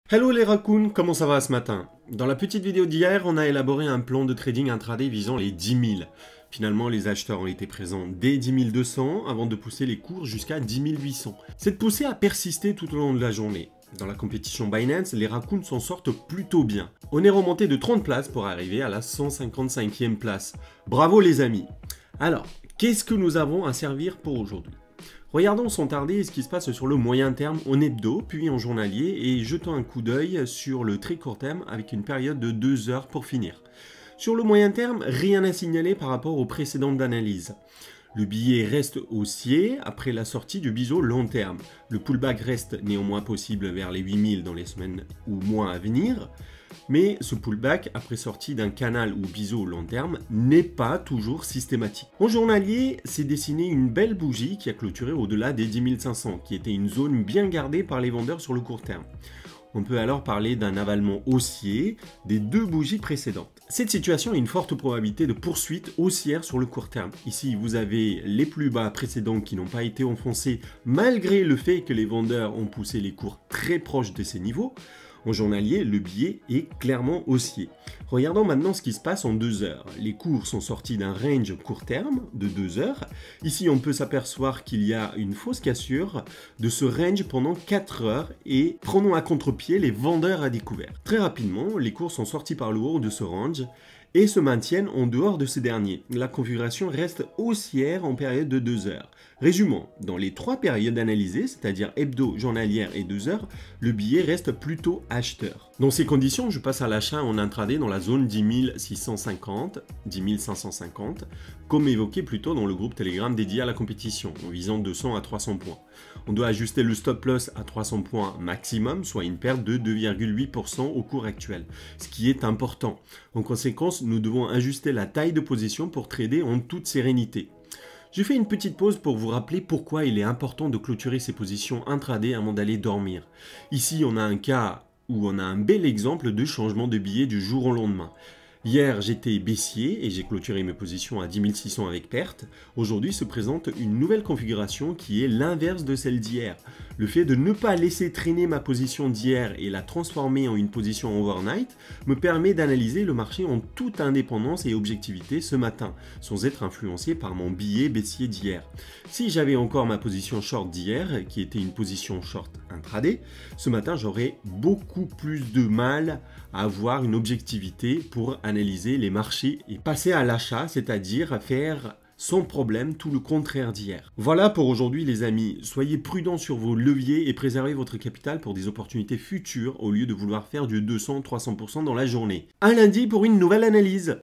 Hello les raccoons, comment ça va ce matin? Dans la petite vidéo d'hier, on a élaboré un plan de trading intraday visant les 10 000. Finalement, les acheteurs ont été présents dès 10 200 avant de pousser les cours jusqu'à 10 800. Cette poussée a persisté tout au long de la journée. Dans la compétition Binance, les raccoons s'en sortent plutôt bien. On est remonté de 30 places pour arriver à la 155e place. Bravo les amis! Alors, qu'est-ce que nous avons à servir pour aujourd'hui? Regardons sans tarder ce qui se passe sur le moyen terme en hebdo, puis en journalier, et jetons un coup d'œil sur le très court terme avec une période de 2 heures pour finir. Sur le moyen terme, rien à signaler par rapport aux précédentes analyses. Le billet reste haussier après la sortie du biseau long terme. Le pullback reste néanmoins possible vers les 8000 dans les semaines ou mois à venir. Mais ce pullback, après sortie d'un canal ou biseau long terme, n'est pas toujours systématique. En journalier, s'est dessiné une belle bougie qui a clôturé au-delà des 10 500, qui était une zone bien gardée par les vendeurs sur le court terme. On peut alors parler d'un avalement haussier des deux bougies précédentes. Cette situation a une forte probabilité de poursuite haussière sur le court terme. Ici, vous avez les plus bas précédents qui n'ont pas été enfoncés malgré le fait que les vendeurs ont poussé les cours très proches de ces niveaux. En journalier, le billet est clairement haussier. Regardons maintenant ce qui se passe en 2 heures. Les cours sont sortis d'un range court terme de 2 heures. Ici, on peut s'apercevoir qu'il y a une fausse cassure de ce range pendant 4 heures et prenons à contre-pied les vendeurs à découvert. Très rapidement, les cours sont sortis par le haut de ce range et se maintiennent en dehors de ces derniers. La configuration reste haussière en période de 2 heures. Résumons, dans les 3 périodes analysées, c'est-à-dire hebdo, journalière et 2 heures, le billet reste plutôt acheteur. Dans ces conditions, je passe à l'achat en intraday dans la zone 10 650, 10 550, comme évoqué plus tôt dans le groupe Telegram dédié à la compétition, en visant 200 à 300 points. On doit ajuster le stop loss à 300 points maximum, soit une perte de 2,8% au cours actuel, ce qui est important. En conséquence, nous devons ajuster la taille de position pour trader en toute sérénité. Je fais une petite pause pour vous rappeler pourquoi il est important de clôturer ses positions intraday avant d'aller dormir. Ici, on a un cas où on a un bel exemple de changement de billet du jour au lendemain. Hier, j'étais baissier et j'ai clôturé mes positions à 10 600 avec perte. Aujourd'hui se présente une nouvelle configuration qui est l'inverse de celle d'hier. Le fait de ne pas laisser traîner ma position d'hier et la transformer en une position overnight me permet d'analyser le marché en toute indépendance et objectivité ce matin, sans être influencé par mon billet baissier d'hier. Si j'avais encore ma position short d'hier, qui était une position short intraday, ce matin j'aurais beaucoup plus de mal à avoir une objectivité pour analyser les marchés et passer à l'achat, c'est-à-dire à faire sans problème tout le contraire d'hier. Voilà pour aujourd'hui les amis, soyez prudents sur vos leviers et préservez votre capital pour des opportunités futures au lieu de vouloir faire du 200-300% dans la journée. À lundi pour une nouvelle analyse.